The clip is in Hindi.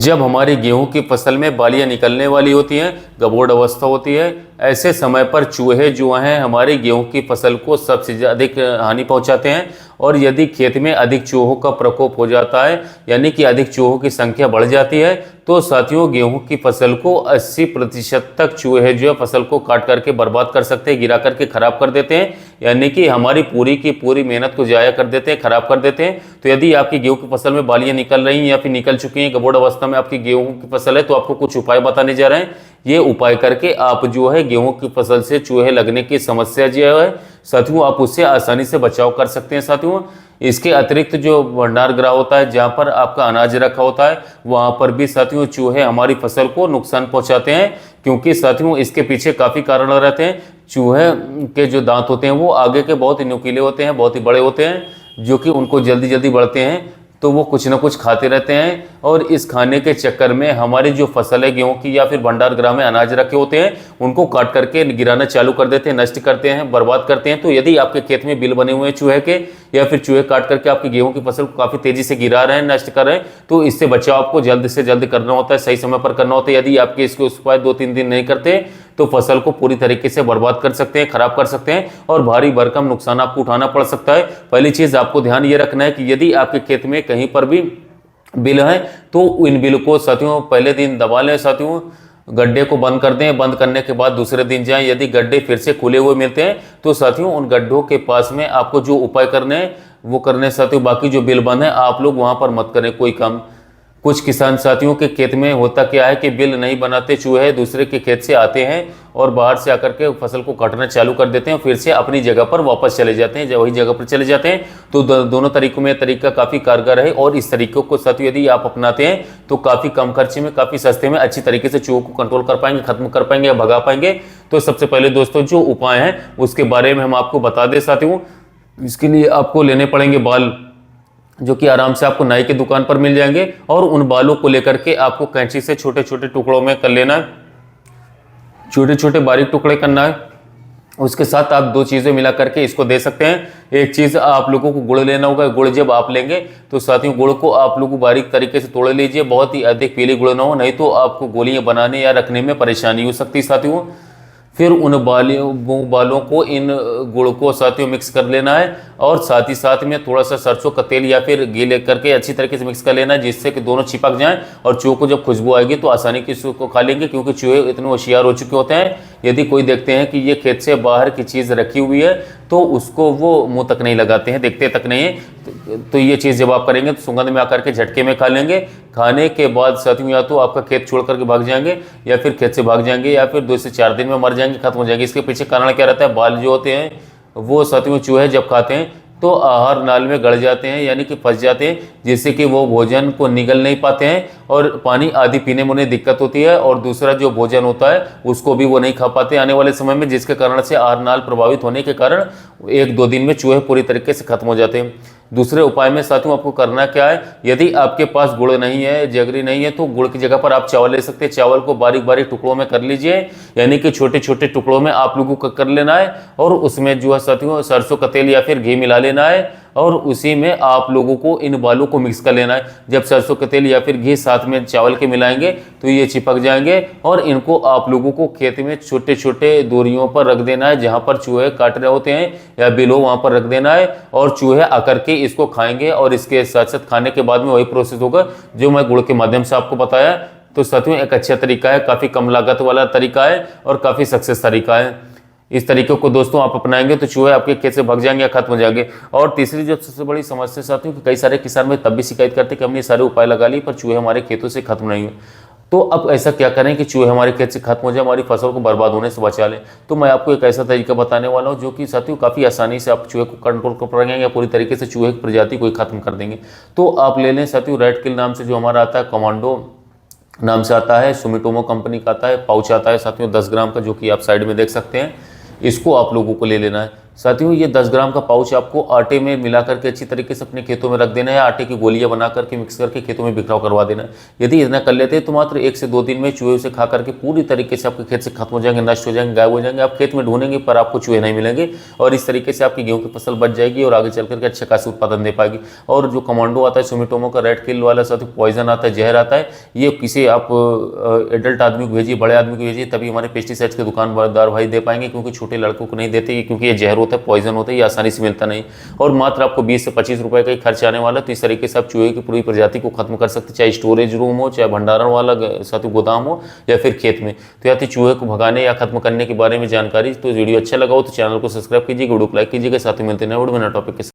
जब हमारी गेहूं की फसल में बालियां निकलने वाली होती हैं, गबोड़ अवस्था होती है, ऐसे समय पर चूहे जो हैं हमारी गेहूं की फसल को सबसे अधिक हानि पहुंचाते हैं। और यदि खेत में अधिक चूहों का प्रकोप हो जाता है, यानी कि अधिक चूहों की संख्या बढ़ जाती है, तो साथियों गेहूं की फसल को 80% तक चूहे जो है फसल को काट करके बर्बाद कर सकते हैं, गिरा करके खराब कर देते हैं, यानी कि हमारी पूरी की पूरी मेहनत को जाया कर देते हैं, खराब कर देते हैं। तो यदि आपकी गेहूं की फसल में बालियां निकल रही हैं या फिर निकल चुकी हैं, गबोड़ अवस्था में आपकी गेहूं की फसल है, तो आपको कुछ उपाय बताने जा रहे हैं। ये उपाय करके आप जो है गेहूं की फसल से चूहे लगने की समस्या जो है साथियों आप उससे आसानी से बचाव कर सकते हैं। साथियों इसके अतिरिक्त जो भंडार गृह होता है, जहाँ पर आपका अनाज रखा होता है, वहाँ पर भी साथियों चूहे हमारी फसल को नुकसान पहुँचाते हैं, क्योंकि साथियों इसके पीछे काफ़ी कारण रहते हैं। चूहे के जो दांत होते हैं वो आगे के बहुत ही नुकीले होते हैं, बहुत ही बड़े होते हैं, जो कि उनको जल्दी जल्दी बढ़ते हैं, तो वो कुछ ना कुछ खाते रहते हैं। और इस खाने के चक्कर में हमारी जो फसल है गेहूं की या फिर भंडार गृह में अनाज रखे होते हैं, उनको काट करके गिराना चालू कर देते हैं, नष्ट करते हैं, बर्बाद करते हैं। तो यदि आपके खेत में बिल बने हुए हैं चूहे के, या फिर चूहे काट करके आपकी गेहूं की फसल को काफ़ी तेजी से गिरा रहे हैं, नष्ट कर रहे हैं, तो इससे बचाव आपको जल्द से जल्द करना होता है, सही समय पर करना होता है। यदि आपके इसके उस उपाय 2-3 दिन नहीं करते तो फसल को पूरी तरीके से बर्बाद कर सकते हैं, खराब कर सकते हैं, और भारी भरकम नुकसान आपको उठाना पड़ सकता है। पहली चीज़ आपको ध्यान ये रखना है कि यदि आपके खेत में कहीं पर भी बिल है, तो इन बिल को साथियों पहले दिन दबा लें। साथियों गड्ढे को बंद कर दें, बंद करने के बाद दूसरे दिन जाएं। यदि गड्ढे फिर से खुले हुए मिलते हैं तो साथियों उन गड्ढों के पास में आपको जो उपाय करने हैं वो करने साथियों। बाकी जो बिल बंद है आप लोग वहां पर मत करें कोई काम। कुछ किसान साथियों के खेत में होता क्या है कि बिल नहीं बनाते, चूहे दूसरे के खेत से आते हैं और बाहर से आकर के फसल को काटना चालू कर देते हैं, फिर से अपनी जगह पर वापस चले जाते हैं, वही जगह पर चले जाते हैं। तो दोनों तरीकों में तरीका काफ़ी कारगर है, और इस तरीकों को साथियों यदि आप अपनाते हैं तो काफ़ी कम खर्चे में, काफ़ी सस्ते में अच्छी तरीके से चूहों को कंट्रोल कर पाएंगे, खत्म कर पाएंगे या भगा पाएंगे। तो सबसे पहले दोस्तों जो उपाय हैं उसके बारे में हम आपको बता दें साथियों। इसके लिए आपको लेने पड़ेंगे बाल, जो कि आराम से आपको नाई की दुकान पर मिल जाएंगे, और उन बालों को लेकर के आपको कैंची से छोटे छोटे टुकड़ों में कर लेना है, छोटे छोटे बारीक टुकड़े करना है। उसके साथ आप 2 चीज़ें मिला करके इसको दे सकते हैं। एक चीज़ आप लोगों को गुड़ लेना होगा। गुड़ जब आप लेंगे तो साथियों गुड़ को आप लोग बारीक तरीके से तोड़ लीजिए, बहुत ही अधिक पीली गुड़ ना हो, नहीं तो आपको गोलियां बनाने या रखने में परेशानी हो सकती है साथियों। फिर उन बालों को इन गुड़ को साथियों मिक्स कर लेना है, और साथ ही साथ में थोड़ा सा सरसों का तेल या फिर घी लेकर के अच्छी तरीके से मिक्स कर लेना है, जिससे कि दोनों चिपक जाएं। और चूहे को जब खुशबू आएगी तो आसानी से इसको खा लेंगे, क्योंकि चूहे इतने होशियार हो चुके होते हैं। यदि कोई देखते हैं कि ये खेत से बाहर की चीज़ रखी हुई है तो उसको वो मुंह तक नहीं लगाते हैं, देखते तक नहीं है। तो ये चीज़ जब आप करेंगे तो सुगंध में आकर के झटके में खा लेंगे। खाने के बाद साथियों या तो आपका खेत छोड़ करके भाग जाएंगे, या फिर खेत से भाग जाएंगे, या फिर 2 से 4 दिन में मर जाएंगे, खत्म हो जाएंगे। इसके पीछे कारण क्या रहता है? बाल जो होते हैं वो साथियों चूहे जब खाते हैं तो आहार नाल में गड़ जाते हैं, यानी कि फंस जाते हैं, जिससे कि वो भोजन को निगल नहीं पाते हैं, और पानी आदि पीने में उन्हें दिक्कत होती है। और दूसरा जो भोजन होता है उसको भी वो नहीं खा पाते आने वाले समय में, जिसके कारण से आहार नाल प्रभावित होने के कारण 1-2 दिन में चूहे पूरी तरीके से खत्म हो जाते हैं। दूसरे उपाय में साथियों आपको करना क्या है, यदि आपके पास गुड़ नहीं है, जगरी नहीं है, तो गुड़ की जगह पर आप चावल ले सकते हैं। चावल को बारीक बारीक टुकड़ों में कर लीजिए, यानी कि छोटे छोटे टुकड़ों में आप लोगों को कर लेना है, और उसमें जो है साथियों सरसों का तेल या फिर घी मिला लेना है, और उसी में आप लोगों को इन बालों को मिक्स कर लेना है। जब सरसों का तेल या फिर घी साथ में चावल के मिलाएंगे तो ये चिपक जाएंगे, और इनको आप लोगों को खेत में छोटे छोटे दूरियों पर रख देना है, जहां पर चूहे काट रहे होते हैं या बिलो वहां पर रख देना है, और चूहे आकर के इसको खाएंगे। और इसके साथ साथ खाने के बाद में वही प्रोसेस होगा जो मैं गुड़ के माध्यम से आपको बताया। तो साथियों एक अच्छा तरीका है, काफ़ी कम लागत वाला तरीका है, और काफ़ी सक्सेस तरीका है। इस तरीके को दोस्तों आप अपनाएंगे तो चूहे आपके खेत से भाग जाएंगे या खत्म हो जाएंगे। और तीसरी जो सबसे बड़ी समस्या साथियों कि कई सारे किसान में तब भी शिकायत करते कि हमने ये सारे उपाय लगा लिए पर चूहे हमारे खेतों से खत्म नहीं हुए। तो अब ऐसा क्या करें कि चूहे हमारे खेत से खत्म हो जाए, हमारी फसल को बर्बाद होने से बचा लें। तो मैं आपको एक ऐसा तरीका बताने वाला हूँ जो कि साथियों काफ़ी आसानी से आप चूहे को कंट्रोल कर पाएंगे, या पूरी तरीके से चूहे की प्रजाति को ही खत्म कर देंगे। तो आप ले लें साथियों रेड किल नाम से जो हमारा आता है, कमांडो नाम से आता है, सुमिटोमो कंपनी का आता है, पाउच आता है साथियों 10 ग्राम का, जो कि आप साइड में देख सकते हैं। इसको आप लोगों को ले लेना है साथियों ये 10 ग्राम का पाउच आपको आटे में मिला करके अच्छी तरीके से अपने खेतों में रख देना है, या आटे की गोलियां बना करके मिक्स करके खेतों में बिखराव करवा देना है। यदि इतना कर लेते हैं तो मात्र 1 से 2 दिन में चूहे उसे खा करके पूरी तरीके से आपके खेत से खत्म हो जाएंगे, नष्ट हो जाएंगे, गायब हो जाएंगे। आप खेत में ढूंढेंगे पर आपको चूहे नहीं मिलेंगे, और इस तरीके से आपकी गेहूं की फसल बच जाएगी और आगे चल करके अच्छा खासा उत्पादन दे पाएगी। और जो कमांडो आता है सुमिटोमो का रेड किल वाला साथ पॉइजन आता है, जहर आता है, ये किसी आप एडल्ट आदमी को भेजिए, बड़े आदमी को भेजिए, तभी हमारे पेस्टिसाइड्स के दुकानदार भाई दे पाएंगे, क्योंकि छोटे लड़कों को नहीं देते, क्योंकि ये जहर होता है, पॉइजन होता है, ये आसानी से मिलता नहीं। और मात्र आपको 20 से 25 रुपए का ही खर्च आने वाला है। तो इस तरीके से आप चूहे की पूरी प्रजाति को खत्म कर सकते, चाहे स्टोरेज रूम हो, चाहे भंडारण वाला साथ गोदाम हो, या फिर खेत में। तो या तो चूहे को भगाने या खत्म करने के बारे में जानकारी। तो वीडियो अच्छा लगा हो तो चैनल को सब्सक्राइब कीजिएगा, वीडियो को लाइक कीजिएगा, साथ ही मिलते हैं नए वीडियो में नए टॉपिक के साथ।